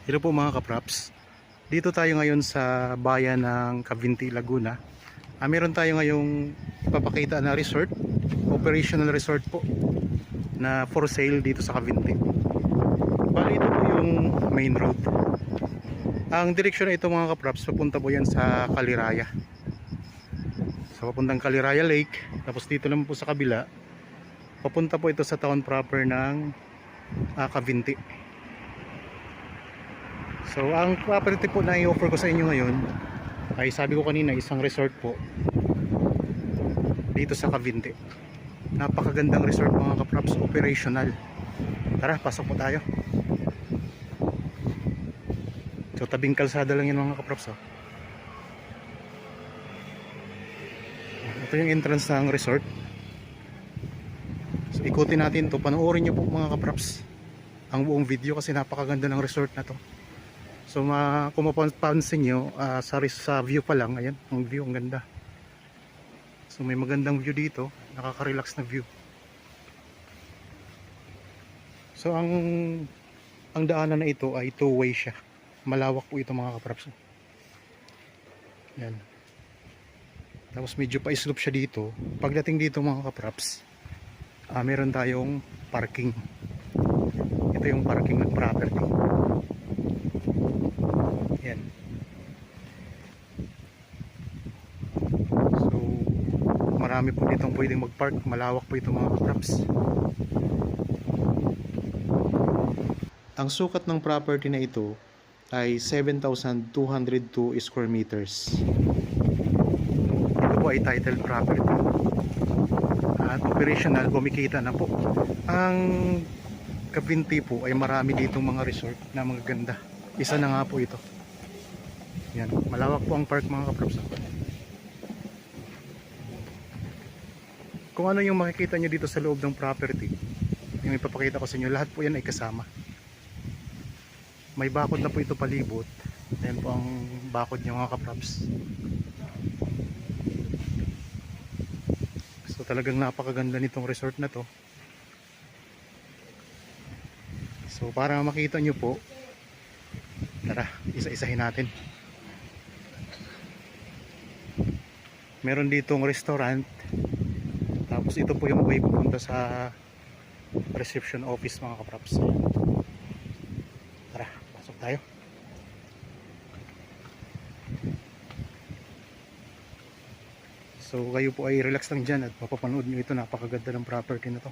Hello po mga kapraps. Dito tayo ngayon sa bayan ng Cavinti, Laguna. Meron tayo ngayong ipapakita na resort, operational resort po na for sale dito sa Cavinti. Bali ito po yung main road. Ang direksyon na ito mga kapraps, papunta po yan sa Caliraya. So papuntang Caliraya Lake, tapos dito naman po sa kabila, papunta po ito sa town proper ng Cavinti. So ang property po na i-offer ko sa inyo ngayon ay sabi ko kanina isang resort po dito sa Cavinti. Napakagandang resort mga kapraps, operational. Tara, pasok po tayo. So tabing kalsada lang yan mga kapraps. Ito yung entrance ng resort. So ikutin natin to, panoorin nyo po mga kapraps ang buong video kasi napakaganda ng resort na to. So kung mapapansin nyo sa view pa lang, ayan, ang view ang ganda. So may magandang view dito, nakaka-relax na view. So ang daanan na ito ay two-way siya. Malawak po ito mga kapraps. Yan. Tapos medyo pa-slope siya dito. Pagdating dito mga kapraps, meron tayong parking. Ito yung parking ng property. Yan. So marami po ditong pwedeng mag-park. Malawak po ito mga kapraps. Ang sukat ng property na ito ay 7,202 square meters. Ito po ay titled property at operational, kumikita na po. Ang Cavinti po ay marami ditong mga resort na magaganda. Isa na nga po ito. Yan, malawak po ang park mga kapraps. Kung ano yung makikita nyo dito sa loob ng property, yung ipapakita ko sa inyo, lahat po yan ay kasama. May bakod na po ito palibot. Ayan po ang bakod niya mga kapraps. So talagang napakaganda nitong resort na to. So para makita nyo po, tara, isa-isahin natin. Meron ditong restaurant. Tapos ito po yung way pupunta sa reception office mga kapraps. Tara, pasok tayo. So kayo po ay relax lang dyan at mapapanood nyo ito. Napakaganda ng property na to.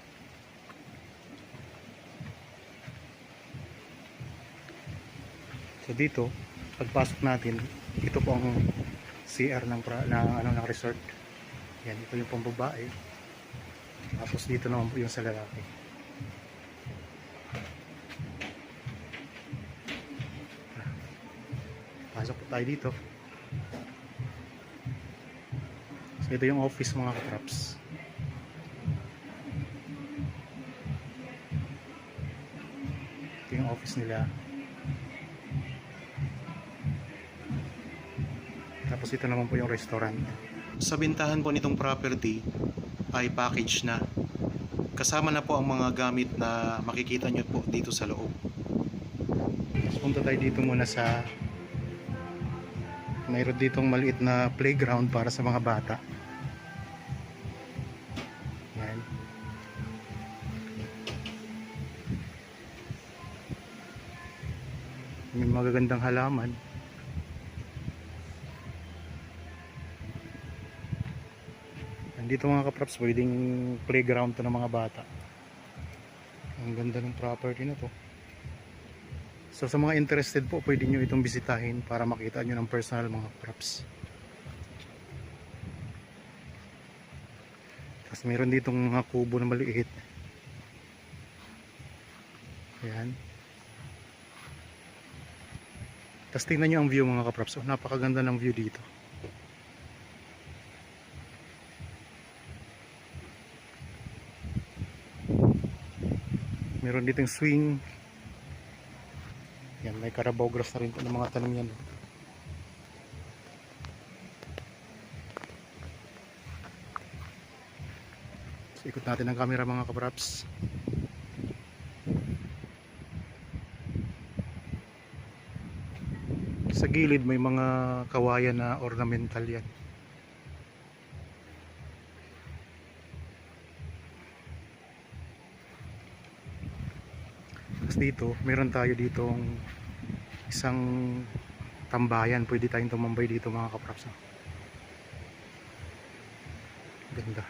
So dito, pagpasok natin, ito po ang CR ng resort. Yan, ito yung pambabae. Tapos dito naman po yung sa lalaki. Pasok po tayo dito. So ito yung office mga katraps. Ito yung office nila. Tapos ito naman po yung restaurant. Sa bintahan po nitong property ay package na. Kasama na po ang mga gamit na makikita nyo po dito sa loob. Tapos punta tayo dito muna sa mayroon ditong maliit na playground para sa mga bata. Yan. May magagandang halaman. Dito mga kapraps, pwedeng playground to ng mga bata. Ang ganda ng property na to. So sa mga interested po, pwede nyo itong bisitahin para makita nyo ng personal mga kapraps. Tapos meron ditong mga kubo na maliit. Ayan. Tapos tingnan nyo ang view mga kapraps. Napakaganda ng view dito. Meron ditong swing. Yan, may Carabao grass na rin po ng mga tanim yan. So, ikot natin ang camera mga kapraps. Sa gilid may mga kawayan na ornamental yan. Tapos dito, meron tayo ditong isang tambayan. Pwede tayong tumambay dito mga kapraps. Ganda.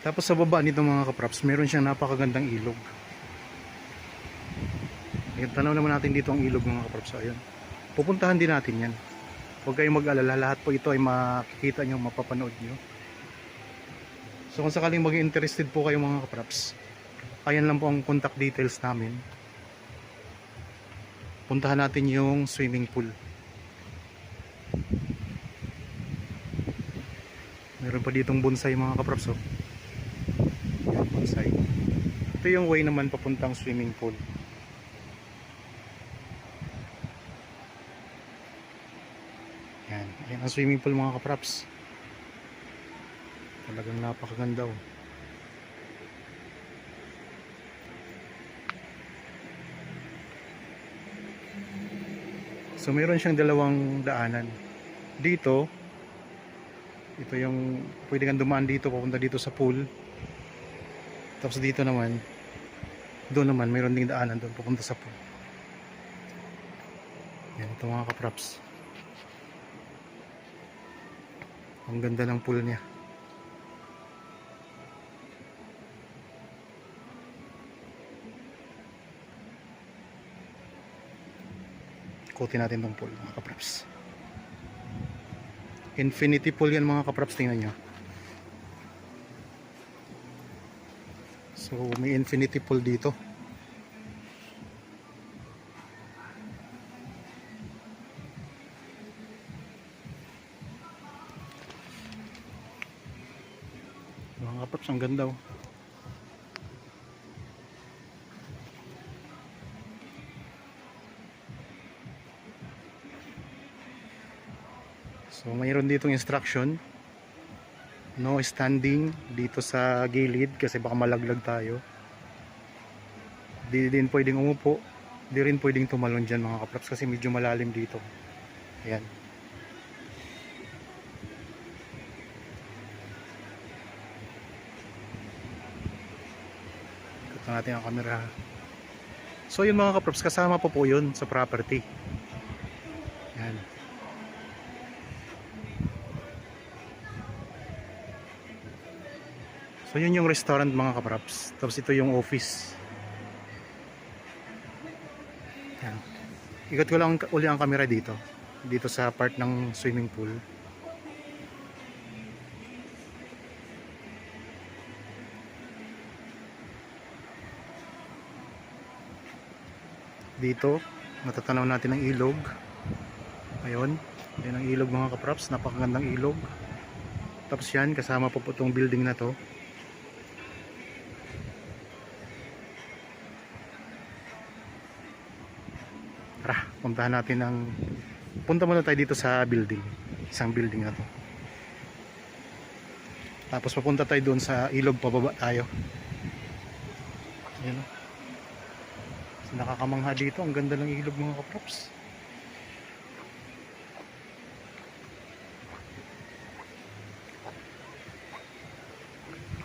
Tapos sa baba nito mga kapraps, meron siyang napakagandang ilog. Ayan, tanaw naman natin dito ang ilog mga kapraps. Ayan. Pupuntahan din natin yan. Huwag kayong mag-alala, lahat po ito ay makikita nyo, mapapanood nyo. So kung sakaling maging interested po kayo mga kapraps, ayan lang po ang contact details namin. Puntahan natin yung swimming pool. Meron pa ditong bonsai mga kapraps. Oh. Yan, bonsai. Ito yung way naman papuntang swimming pool. Yan, yan ang swimming pool mga kapraps. Talagang napakaganda oh. So mayroon siyang dalawang daanan. Dito, ito yung pwede kang dumaan dito papunta dito sa pool. Tapos dito naman, doon naman mayroon ding daanan doon papunta sa pool. Yan ito mga kapraps. Ang ganda ng pool niya. Ikutin natin tong pool mga kapraps. Infinity pool yan mga kapraps, tingnan nyo. So may infinity pool dito. Mga kapraps, ang ganda oh. So mayroon ditong instruction, no standing dito sa gilid kasi baka malaglag tayo. Di din pwedeng umupo, di rin pwedeng tumalon dyan mga kapraps kasi medyo malalim dito. Ayan. Ito natin ang camera. So yun mga kapraps, kasama po yun sa property. Ayan. So yun yung restaurant mga kapraps. Tapos ito yung office. Yan. Ikot ko lang uli ang camera dito. Dito sa part ng swimming pool. Dito, matatanaw natin ang ilog. Ayun. Yan ang ilog mga kapraps. Napakagandang ilog. Tapos yan, kasama po itong building na to. Tara, puntahan natin ang punta muna tayo dito sa building. Isang building na to. Tapos papunta tayo doon sa ilog, pababa tayo. Ayan o. So, nakakamangha dito. Ang ganda ng ilog mga kaprops.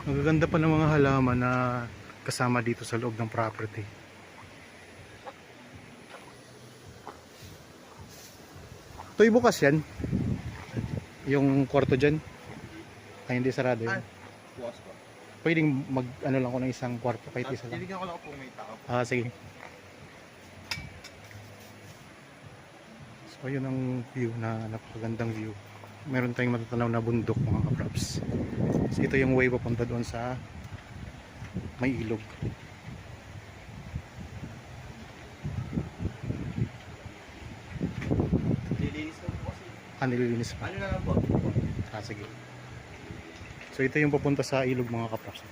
Magaganda pa ng mga halaman na kasama dito sa loob ng property. Ito'y bukas yan. Yung kwarto dyan. Ay hindi sarado yun. Bukas pa. Pwedeng mag ano lang ko ng isang kwarto kahit isa lang. Titignan ko lang kung may tao. Ah sige. So yun ang view na napakagandang view. Meron tayong matatanaw na bundok mga kaprops. So ito yung way papunta doon sa may ilog. Lilinis na po kasi. Nililinis pa. Ano na lang po? Ah sige. So ito yung papunta sa ilog mga kaprops.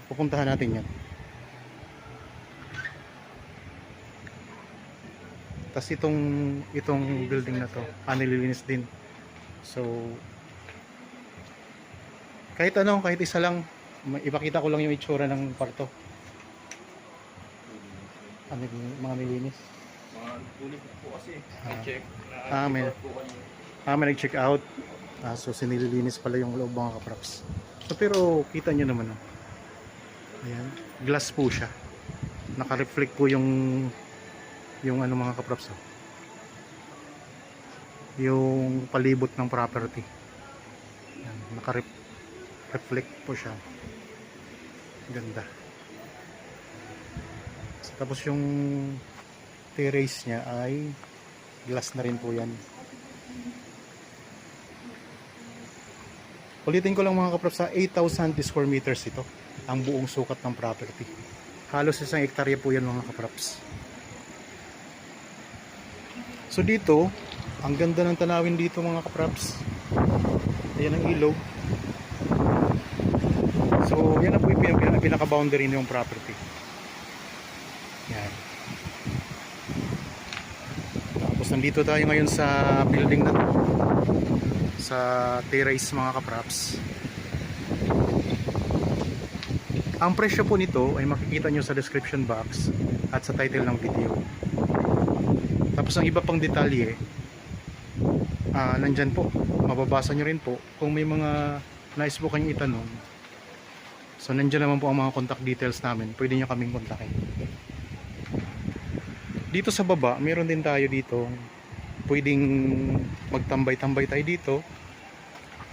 Pupuntahan natin yan. Tapos itong building na to, nililinis din. So Kahit ano, kahit isa lang, ipakita ko lang yung itsura ng kwarto. Ano yung mga nilinis? Mga ulit po kasi. Ah. I-check. May- Report po kanina. May nag-check out. So sinililinis pala yung loob mga kapraps. So pero kita nyo naman. Oh. Ayan. Glass po siya. Naka-reflect po yung ano mga kapraps. Oh. Yung palibot ng property. Ayan. Naka-reflect po siya. Ganda. So, tapos yung terrace niya ay glass na rin po yan. Ulitin ko lang mga kaprops, sa 8,000 square meters ito ang buong sukat ng property. Halos 1 hektarya po yan mga kaprops. So dito, ang ganda ng tanawin dito mga kaprops. Ayan ang ilog. So yan na po yung pinaka-boundary ng property. Yan. Tapos nandito tayo ngayon sa building na to, sa terrace mga kapraps. Ang presyo po nito ay makikita nyo sa description box at sa title ng video. Tapos ang iba pang detalye nandyan po, mababasa nyo rin po. Kung may mga nais po kayong itanong, so nandyan naman po ang mga contact details namin, pwede nyo kaming kontakin. Dito sa baba, meron din tayo dito pwedeng magtambay-tambay tayo dito.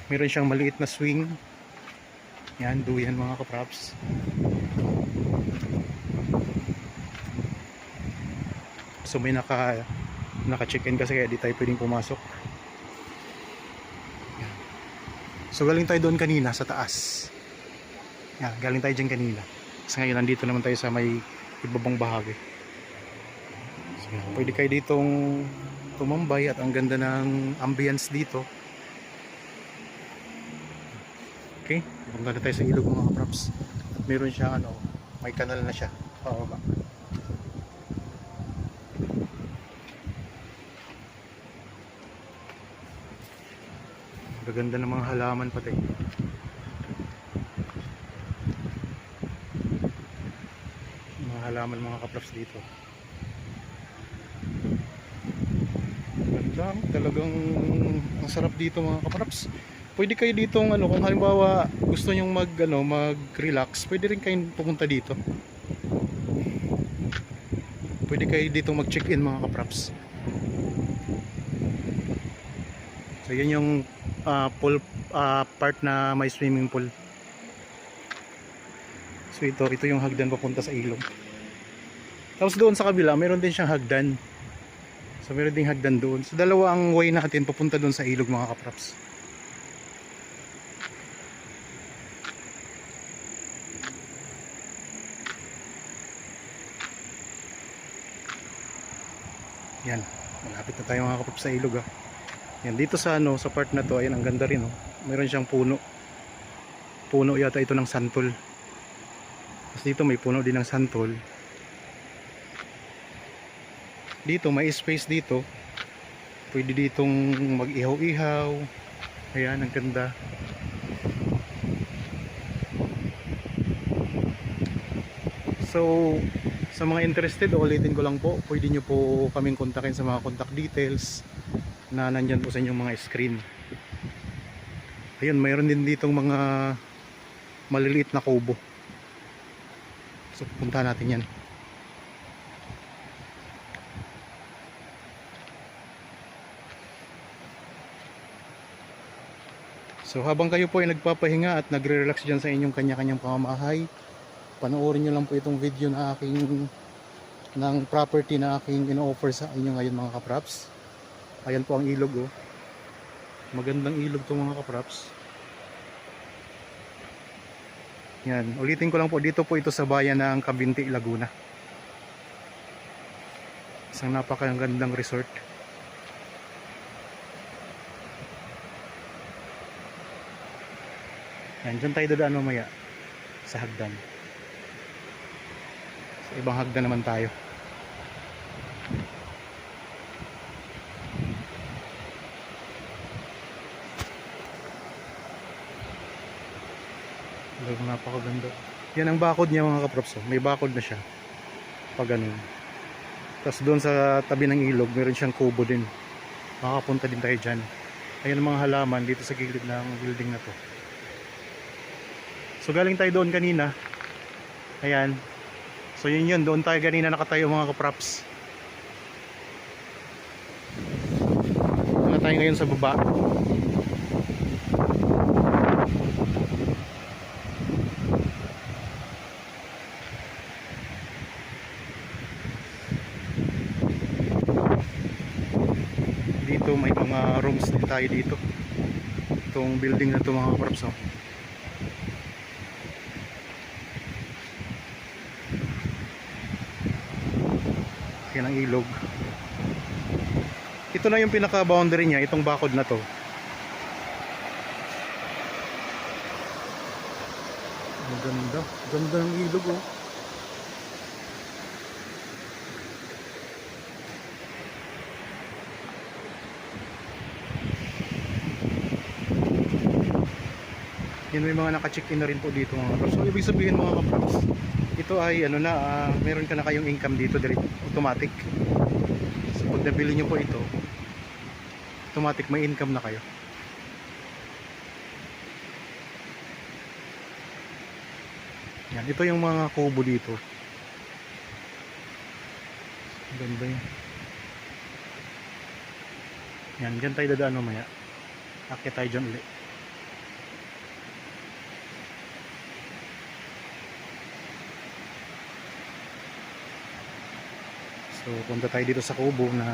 Meron siyang maliit na swing. Yan, duyan mga kapraps. So may naka-check-in kasi kaya di tayo pwedeng pumasok. Yan. So galing tayo doon kanina sa taas. Yan, galing tayo dyan kanina. Kasi ngayon nandito naman tayo sa may ibabang bahagi. So, yan, pwede kayo ditong tumambay at ang ganda ng ambience dito. Okay, punta na tayo sa ilog mga kapraps. Meron siya may kanal na siya pababa. Gaganda ng mga halaman pati. Mga halaman mga kapraps dito. Ganda, talagang ang sarap dito mga kapraps. Pwede kayo ditong kung halimbawa gusto nyong mag-relax, pwede rin kayong pumunta dito. Pwede kayo ditong mag-check-in mga kapraps. So yan yung pool part na may swimming pool. So ito yung hagdan papunta sa ilog. Tapos doon sa kabila, meron din siyang hagdan. So meron ding hagdan doon. So dalawa ang way natin papunta doon sa ilog mga kapraps. Yan, malapit na tayo mga kapraps sa ilog ah. Yan, dito sa sa part na to, ayan ang ganda rin oh. Meron siyang puno. Puno yata ito ng santol. Tapos dito may puno din ng santol. Dito may space dito. Pwede ditong mag-ihaw-ihaw. Ayan, ang ganda. So, sa mga interested, ulitin ko lang po, pwede nyo po kaming kontakin sa mga contact details na nandyan po sa inyong mga screen. Ayun, mayroon din ditong mga maliliit na kubo. So, punta natin yan. So, habang kayo po ay nagpapahinga at nagre-relax dyan sa inyong kanya-kanyang pamamahay, panoorin nyo lang po itong video na ng property na aking ino-offer sa inyo ngayon mga kapraps. Ayan po ang ilog oh. Magandang ilog to mga kapraps. Yan, ulitin ko lang po, dito po ito sa bayan ng Cavinti, Laguna. Isang napakagandang resort. Yan, dyan tayo dadaan mamaya sa hagdan. Sa ibang hagdan naman tayo. Talagang napakaganda. Yan ang bakod niya mga kaprops. Oh. May bakod na siya. Pag ganun. Tapos doon sa tabi ng ilog, meron siyang kubo din. Makakapunta din tayo dyan. Ayan ang mga halaman dito sa gilid ng building na to. So galing tayo doon kanina. Ayan. So yun, doon tayo kanina nakatayo mga kaprops. Ano tayo ngayon sa baba? Dito may mga rooms din tayo dito. Itong building na to mga kaprops. Oh. Yan ang ilog. Ito na yung pinaka boundary niya, itong bakod na to. Ang ganda. Ganda ng ilog oh. Yan, may mga naka-check-in na rin po dito mga kaprops. So ibig sabihin mga kaprops, ito ay ano na, meron ka na kayong income dito direct, automatic. So pag nabili nyo po ito, automatic may income na kayo. Yan, ito yung mga kubo dito. Ang ganda yun. Yan, dyan tayo dadaan mamaya. Akit tayo dyan ulit. So punta tayo dito sa kubo na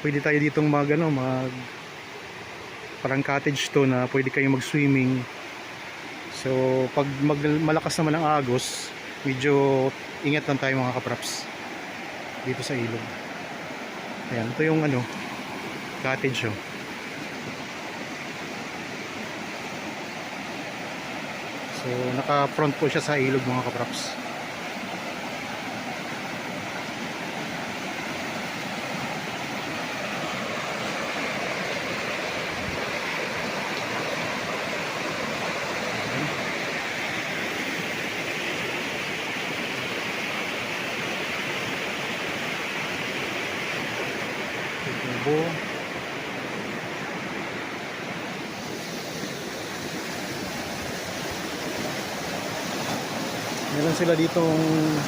pwede tayo ditong mag parang cottage to na pwede kayong mag swimming. So pag malakas naman ang agos, medyo ingat lang tayo mga kaprops dito sa ilog. Ayan, ito yung cottage oh. So naka front po siya sa ilog mga kaprops. Kubo. Meron sila ditong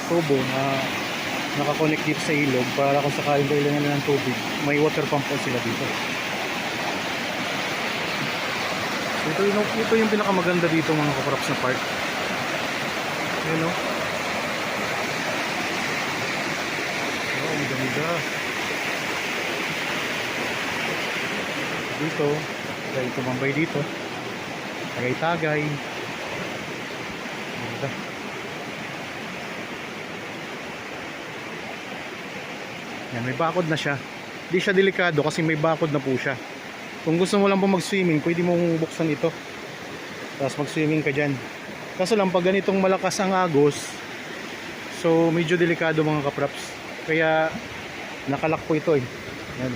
tubo na nakakonect dito sa ilog para kung sakaling kailangan ng tubig, may water pump po sila dito. Ito yung pinakamaganda dito mga kaprops na part. Ayan o. Oh, ang ganda. Dito, dahil tumambay dito, tagay-tagay. Ganda. Yan, may bakod na siya. Hindi siya delikado kasi may bakod na po siya. Kung gusto mo lang po mag-swimming, pwede mong buksan ito. Tapos mag-swimming ka dyan. Kaso lang, pag ganitong malakas ang agos, so medyo delikado mga kaprops. Kaya nakalak po ito eh. Yan.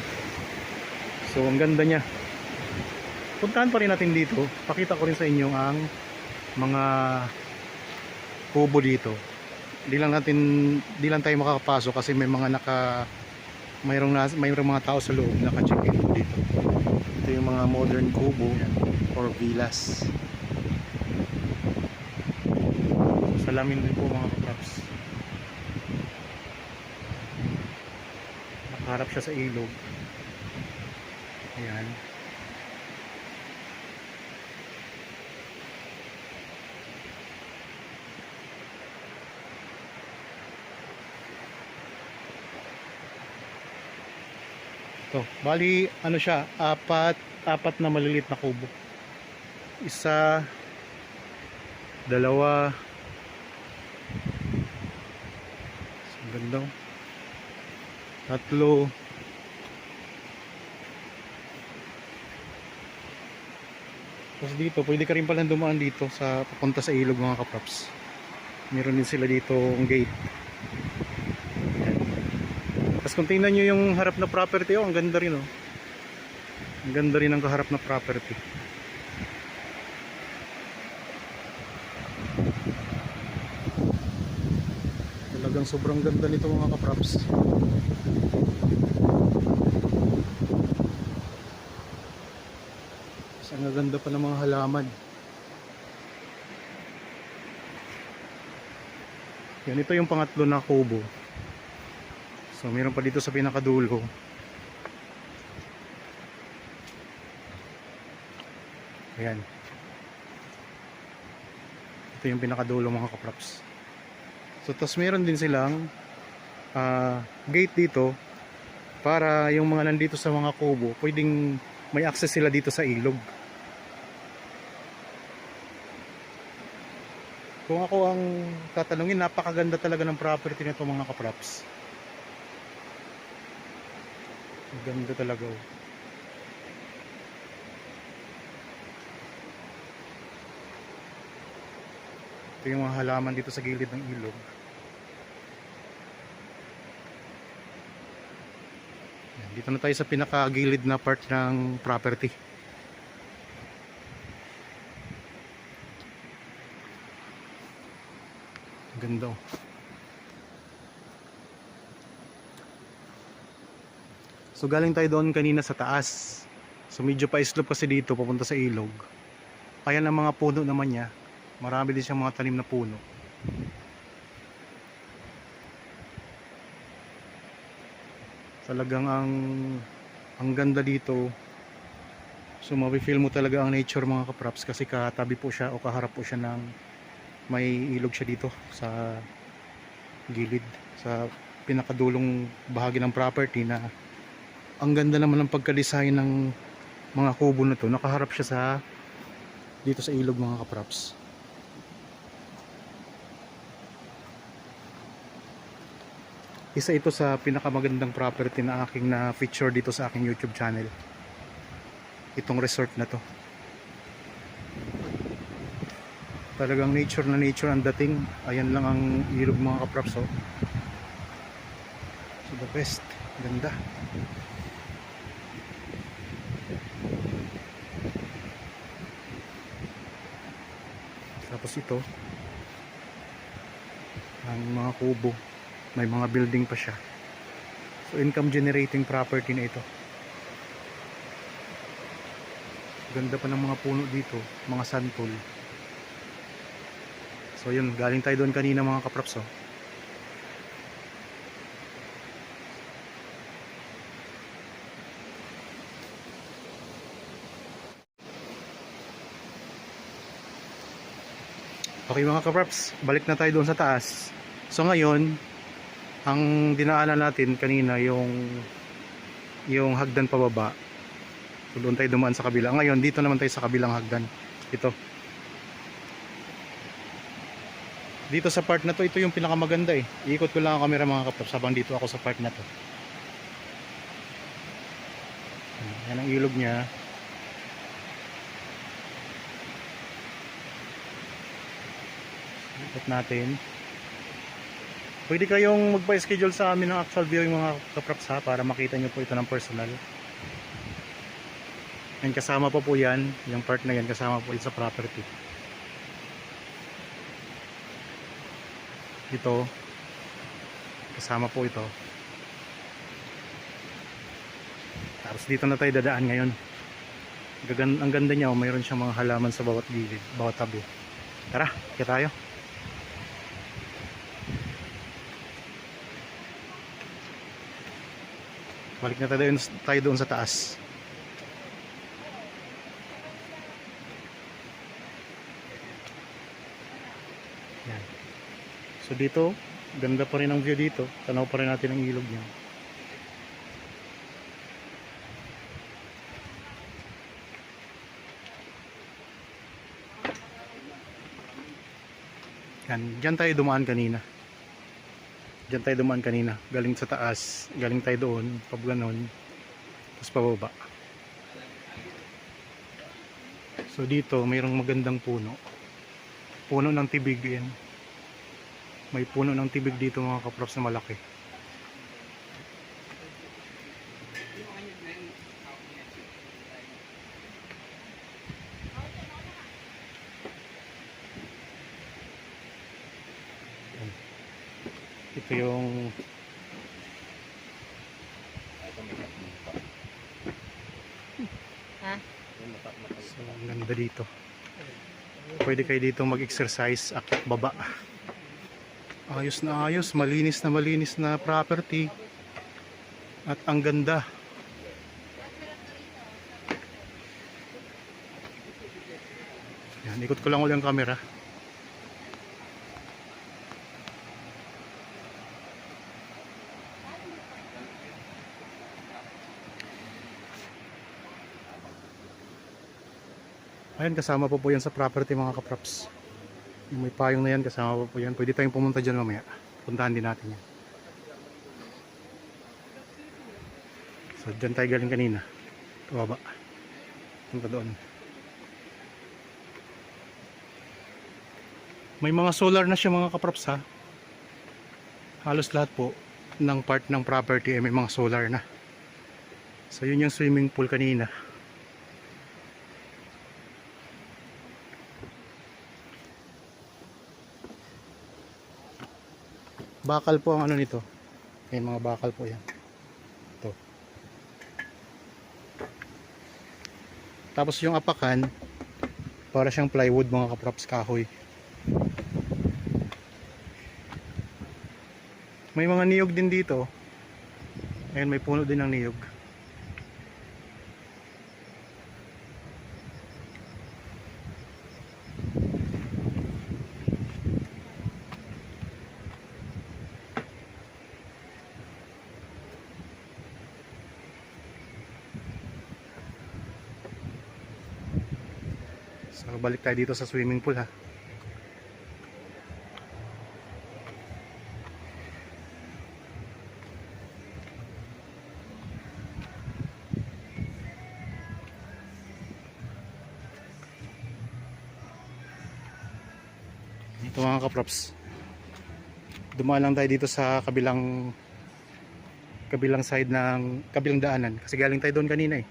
So ang ganda niya. Puntahan pa rin natin dito. Pakita ko rin sa inyo ang mga kubo dito. Di lang tayo makakapasok kasi may mga mayroong mga tao sa loob naka-check-in dito. Ito yung mga modern kubo or villas. Salamin din po mga kaprops. Nakaharap siya sa ilog. Ayan. Ito, bali ano siya, apat na maliliit na kubo. Isa, dalawa, ang ganda, tatlo, tapos dito, pwede ka rin palang dumaan dito sa papunta sa ilog mga kaprops. Meron din sila dito ang gate. Ayan. Tapos kung tingnan nyo yung harap na property, oh, ang ganda rin oh. Ang ganda rin ang kaharap na property. sobrang ganda nito mga kaprops. Ang ganda pa ng mga halaman. Yan, ito yung pangatlo na kubo. So meron pa dito sa pinakadulo. Ayan. Ito yung pinakadulo mga kaprops. So tapos meron din silang gate dito para yung mga nandito sa mga kubo pwedeng may access sila dito sa ilog. Kung ako ang tatanungin, napakaganda talaga ng property nito mga kaprops. Ganda talaga. Oh. Ito yung mga halaman dito sa gilid ng ilog. Yan, dito na tayo sa pinakagilid na part ng property. Ganda. Oh. So galing tayo doon kanina sa taas. So medyo pa-slope kasi dito papunta sa ilog. Kaya ng mga puno naman niya. Marami din siyang mga tanim na puno. Talagang ang ganda dito. So mafe-feel mo talaga ang nature mga kaprops kasi katabi po siya o kaharap po siya ng may ilog siya dito sa gilid, sa pinakadulong bahagi ng property na ang ganda naman ng pagka-design ng mga kubo na to. Nakaharap siya sa dito sa ilog mga kaprops. Isa ito sa pinakamagandang property na aking na feature dito sa aking YouTube channel. Itong resort na to. Talagang nature na nature ang dating. Ayan lang ang ilog mga kaprops. Oh. So the best. Ganda. Tapos ito ang mga kubo, may mga building pa siya. So income generating property na ito. Ganda pa ng mga puno dito, mga santol. So yun, galing tayo doon kanina mga kaprops. Oh. Okay mga kaprops, balik na tayo doon sa taas. So ngayon, ang dinaanan natin kanina yung hagdan pababa. So doon tayo dumaan sa kabila. Ngayon, dito naman tayo sa kabilang hagdan. Ito. Dito sa part na to, ito yung pinakamaganda eh. Iikot ko lang ang camera mga kaprops habang dito ako sa part na to. Yan ang ilog niya. Ikot natin. Pwede kayong magpa-schedule sa amin ng actual viewing mga kaprops ha, para makita nyo po ito ng personal. And kasama pa po yan, yung part na yan kasama po ito sa property. Ito, kasama po ito. Tapos dito na tayo dadaan ngayon. Ang ganda niya, oh, mayroon siyang mga halaman sa bawat gilid, bawat tabi. Tara, kaya tayo. Balik na tayo doon sa taas. Yan. So dito, ganda pa rin ang view dito. Tanaw pa rin natin ang ilog niya. Yan, dyan tayo dumaan kanina. Diyan tayo dumaan kanina, galing sa taas, galing tayo doon, pabganon, tapos pababa. So dito, mayroong magandang puno. Puno ng tibig yan. May puno ng tibig dito mga kaprops na malaki. Ito Ito yung Ito may tatlo pa. Ha? Yung mata. so, ang ganda dito. Pwede kayo dito mag-exercise, akyat baba. Ayos na malinis na property. At ang ganda. Yan, ikot ko lang ulit ang camera. Ayan, kasama po yan sa property mga kaprops. Yung may payong na yan, kasama po yan. Pwede tayong pumunta dyan mamaya. Puntahan din natin yan. So dyan tayo galing kanina. Baba. Punta doon. May mga solar na siya mga kaprops ha. Halos lahat po ng part ng property ay may mga solar na. So yun yung swimming pool kanina. Bakal po ang ano nito. May mga bakal po yan. Ito. Tapos yung apakan, para siyang plywood mga kaprops, kahoy. May mga niyog din dito. Ayun, may puno din ng niyog. So balik tayo dito sa swimming pool ha. Ito mga kaprops, dumaan lang tayo dito sa kabilang side ng kabilang daanan kasi galing tayo doon kanina eh.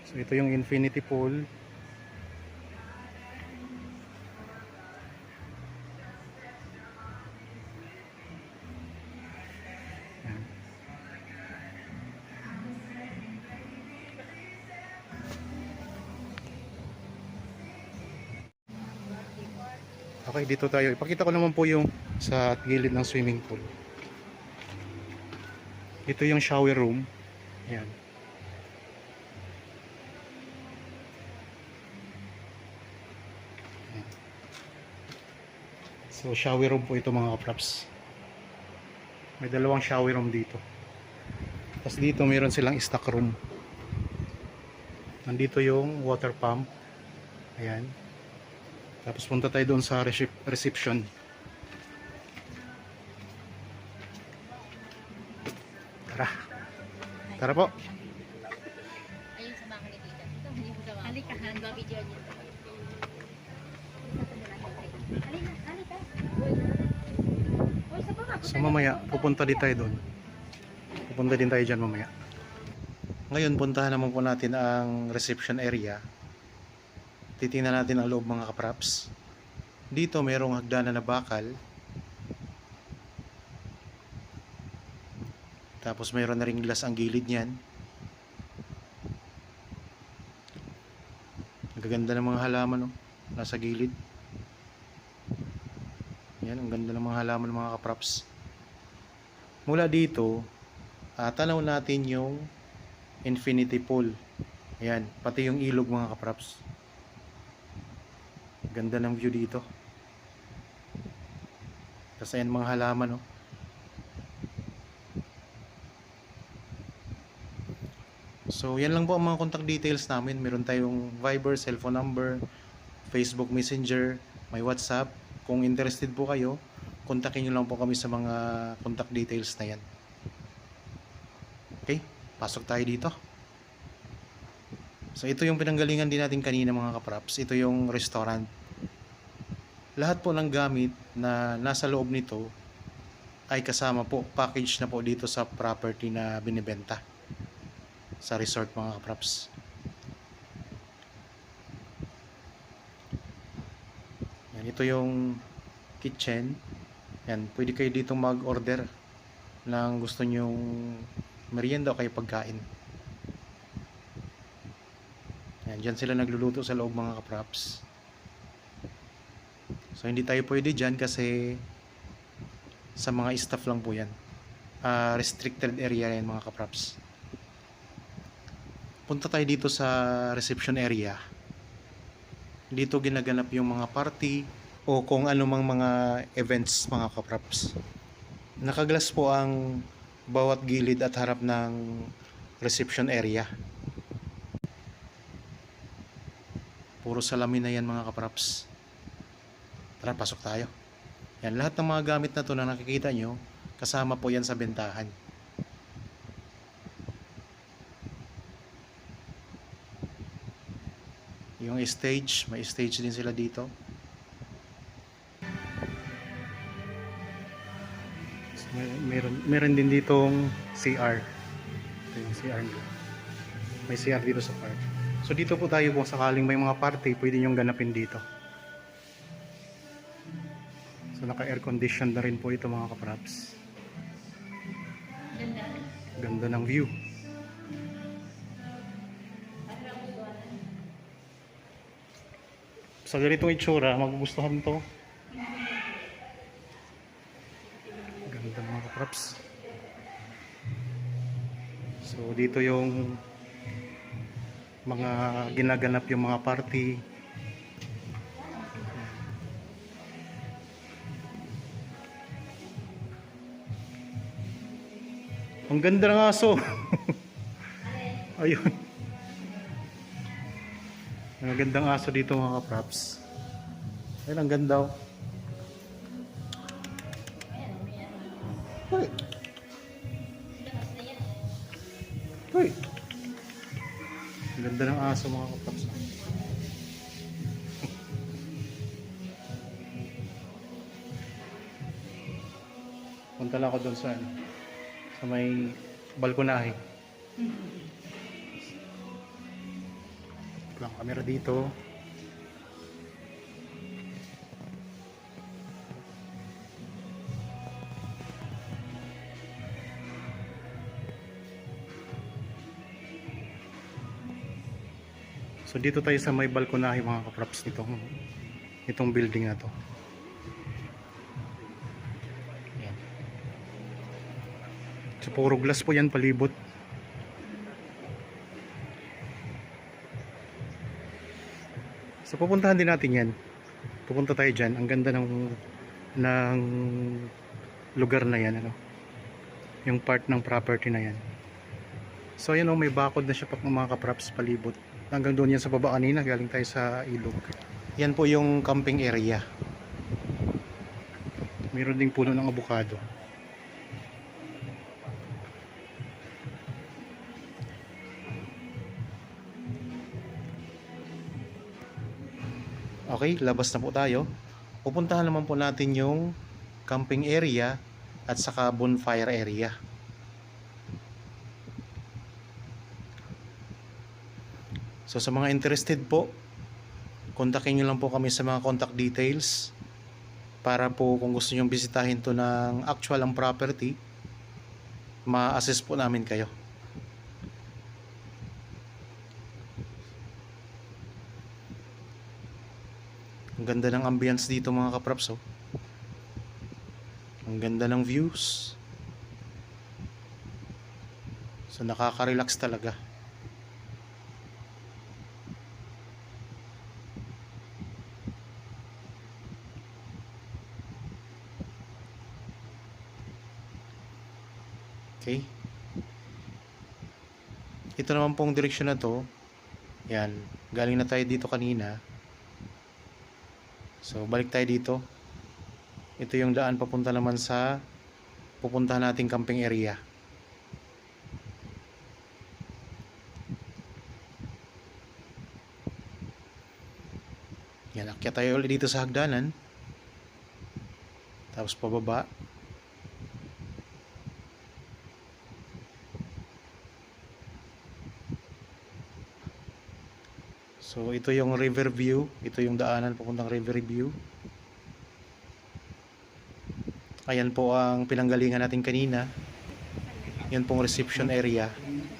So ito yung infinity pool. Yan. Okay, dito tayo. Ipakita ko naman po yung sa gilid ng swimming pool. Ito yung shower room. Ayan. Ayan. So shower room po ito mga kaprops. May dalawang shower room dito. Tapos dito mayroon silang stock room. Nandito yung water pump. Ayan. Tapos punta tayo doon sa reception. Tara. Tara po. Ayun sa mga dito. Ito, hindi mo sa mga. Halika, nag-video niyo. Halika. Oy, sa baba. So mamaya, pupunta din tayo doon. Pupunta din tayo dyan mamaya. Ngayon, puntahan naman po natin ang reception area. Titingnan natin ang loob mga kaprops. Dito mayroong hagdanan na bakal. Tapos mayroon na ring glass ang gilid niyan. Ang gaganda ng mga halaman, oh. Nasa gilid. Yan, ang ganda ng mga halaman mga kaprops. Mula dito, tanaw natin yung infinity pool. Ayan, pati yung ilog mga kaprops. Ganda ng view dito. Tapos ayan mga halaman, oh. So yan lang po ang mga contact details namin. Meron tayong Viber, cellphone number, Facebook Messenger, may WhatsApp. Kung interested po kayo, kontakin nyo lang po kami sa mga contact details na yan. Okay, pasok tayo dito. So ito yung pinanggalingan din natin kanina mga kaprops. Ito yung restaurant. Lahat po ng gamit na nasa loob nito ay kasama po, package na po dito sa property na binibenta sa resort mga kaprops. Yan, ito yung kitchen. Yan, pwede kayo dito mag-order ng gusto nyong merienda o kaya pagkain. Yan, dyan sila nagluluto sa loob mga kapraps. So hindi tayo pwede dyan kasi sa mga staff lang po yan. Restricted area yan mga kapraps. Punta tayo dito sa reception area. Dito ginaganap yung mga party o kung anumang mga events mga kapraps. Nakaglas po ang bawat gilid at harap ng reception area. Puro salamin na yan mga kapraps. Tara, pasok tayo. Yan, lahat ng mga gamit na to na nakikita nyo, kasama po yan sa bentahan. Yung stage, may stage din sila dito. So, meron din ditong CR. Ito yung CR nila. May CR dito sa park. So dito po tayo kung sakaling may mga party, pwede nyong ganapin dito. So naka-air condition na rin po ito mga kapraps. Ganda. Ganda ng view. Sa ganitong itsura, magugustuhan to. Ganda mga kapraps. So dito yung mga ginaganap yung mga party. Ang ganda ng aso. Ayun. Ang gandang aso dito mga kapraps. Ayun, ang ganda. Oh. Hoy. Hoy. Ang ganda ng aso mga kapraps. Punta lang ako doon sa may balkonahe. Lang kamera dito. So dito tayo sa may balkonahe mga kapraps nitong building na to. Yan. So puro glass po yan palibot. So pupuntahan din natin yan. Pupunta tayo dyan. Ang ganda ng lugar na yan. Ano? Yung part ng property na yan. So yan may bakod na siya mga kapraps palibot. Hanggang doon yan sa baba kanina. Galing tayo sa ilog. Yan po yung camping area. Meron ding puno ng abukado. Okay, labas na po tayo. Pupuntahan naman po natin yung camping area at saka bonfire area. So sa mga interested po, kontakin nyo lang po kami sa mga contact details para po kung gusto nyo bisitahin to ng actual ang property, ma-assist po namin kayo. Ang ganda ng ambience dito mga kapraps. Oh. Ang ganda ng views. So nakaka-relax talaga. Okay. Ito naman pong direksyon na to. Yan. Galing na tayo dito kanina. So, balik tayo dito. Ito yung daan papunta naman sa pupuntahan nating camping area. Yan, akyat tayo ulit dito sa hagdanan. Tapos pababa. So ito yung river view, ito yung daanan papuntang river view. Ayan po ang pinanggalingan natin kanina. Yan pong reception area.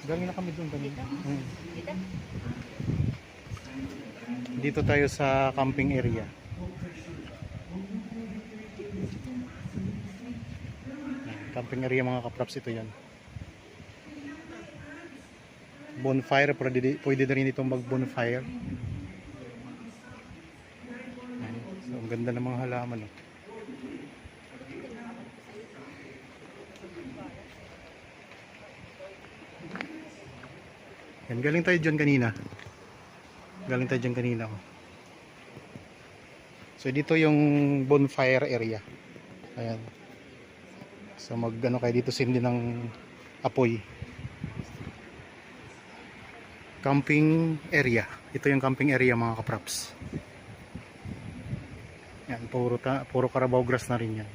Galing na kami doon kanina. Dito? Dito tayo sa camping area. Camping area mga kaprops, ito yan. Bonfire, pwede na rin itong mag bonfire. So, ang ganda ng mga halaman. Oh. Yan, galing tayo dyan kanina. Oh. So dito yung bonfire area. Ayan. So mag-ano kayo dito, sindi ng apoy. Camping area. Ito yung camping area mga kaprops. Yan, puro Carabao grass na rin yan.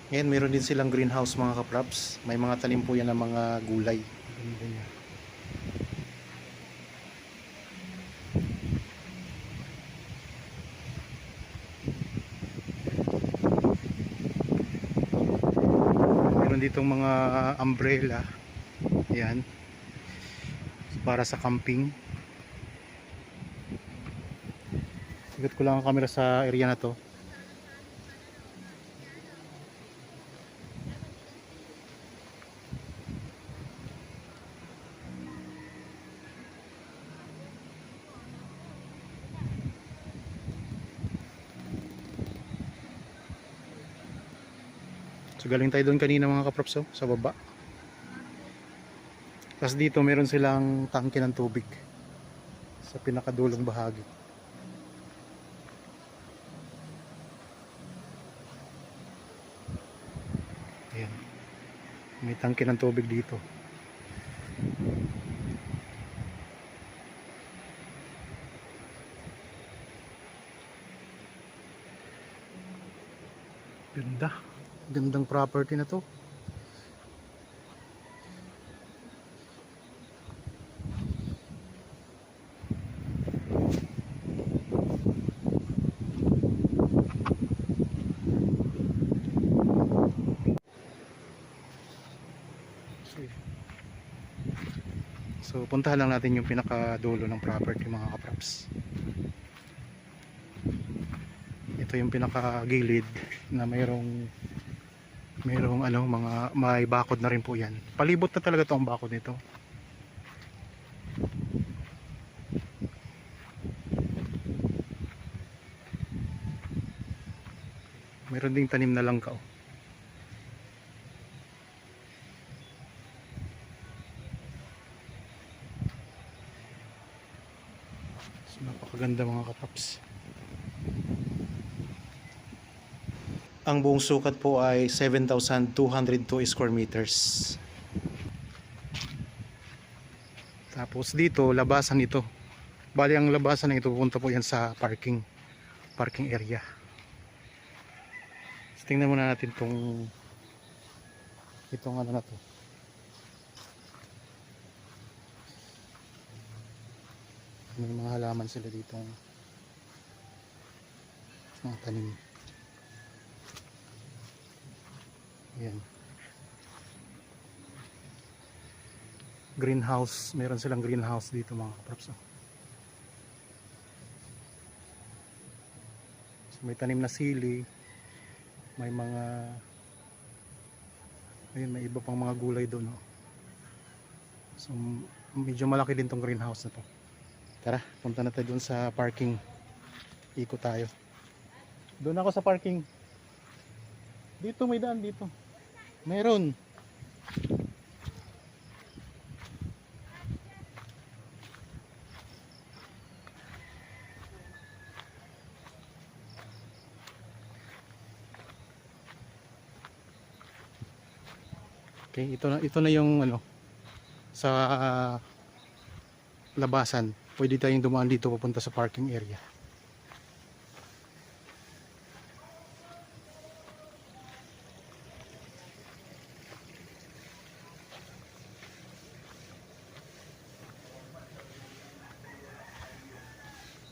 Yan, meron din silang greenhouse mga kaprops. May mga tanim po yan ng mga gulay. Ganda niya. Meron ditong mga umbrella. Yan. Para sa camping. Sigat ko lang ang camera sa area na to. So galing tayo doon kanina mga kaprops, oh, sa baba. Tapos dito meron silang tangke ng tubig sa pinakadulong bahagi. Ayan. May tangke ng tubig dito. Ganda. Gandang property na to. So puntahan lang natin yung pinakadulo ng property mga kaprops. Ito yung pinakagilid na mayroong ano, mga may bakod na rin po yan. Palibot na talaga to ang bakod nito. Mayroon ding tanim na langka. Oh. So, napakaganda mga kapaps. Ang buong sukat po ay 7,202 square meters. Tapos dito, labasan ito. Bali ang labasan na ito, pupunta po yan sa parking area. So, tingnan muna natin itong ano na to. May mga halaman sila dito. Mga tanim. Ayan. Greenhouse, meron silang greenhouse dito mga kaprops. So, may tanim na sili, may mga ayun, may iba pang mga gulay doon. Oh. So medyo malaki din tong greenhouse na to. Tara, punta na tayo doon sa parking. Ikot tayo. Doon ako sa parking. Dito may daan dito. Meron. Okay, ito na yung ano sa labasan. Pwede tayong dumaan dito papunta sa parking area.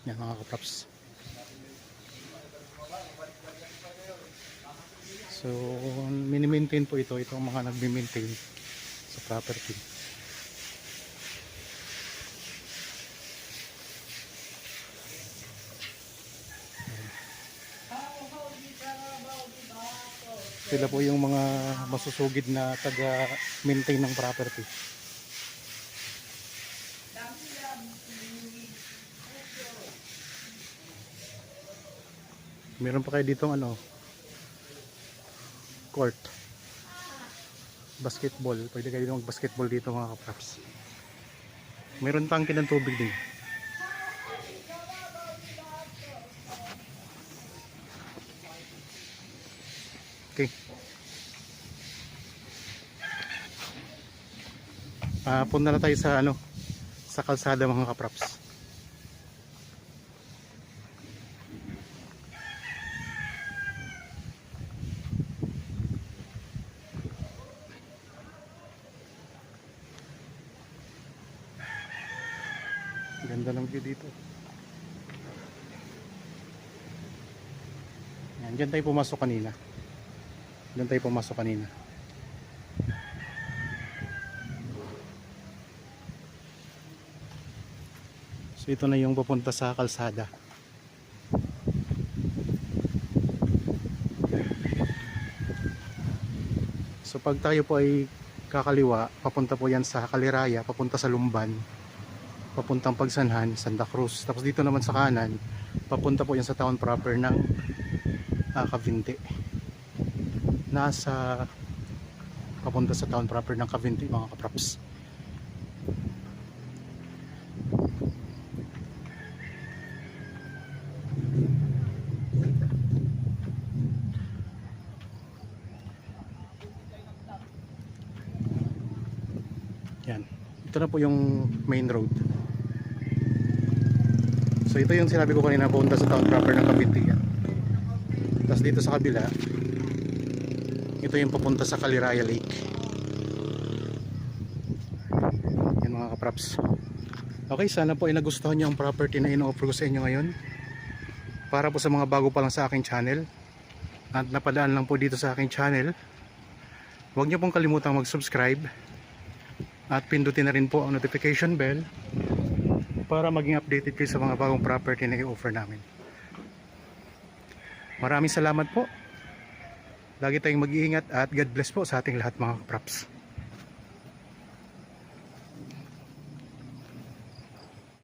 Yan mga kaprops. So, mini-maintain po ito. Ito ang mga nagmi-maintain sa property. Sila po yung mga masusugid na taga-maintain ng property. Meron pa kayo dito court. Basketball. Pwede kayo dito mag-basketball dito mga kapraps. Meron tangke ng tubig din. Okay. Punta na tayo sa sa kalsada mga kapraps. Ganda ng view dito. Yan, dyan tayo pumasok kanina. Dyan tayo pumasok kanina. So ito na yung papunta sa kalsada. So pag tayo po ay kakaliwa, papunta po yan sa Kaliraya, papunta sa Lumban, papuntang Pagsanhan, Santa Cruz. Tapos dito naman sa kanan, papunta po yan sa town proper ng Cavinti. Papunta sa town proper ng Cavinti mga kapraps. Yan. Ito na po yung main road. So ito yung sinabi ko kanina, punta sa town proper ng Cavinti yan. Tapos dito sa kabila, ito yung papunta sa Kaliraya Lake. Yan mga kapraps. Okay, sana po ay nagustuhan nyo ang property na ino-offer ko sa inyo ngayon. Para po sa mga bago pa lang sa aking channel at napadaan lang po dito sa aking channel, huwag nyo pong kalimutang mag-subscribe at pindutin na rin po ang notification bell para maging updated kayo sa mga bagong property na i-offer namin. Maraming salamat po. Lagi tayong mag-iingat at God bless po sa ating lahat mga kapraps.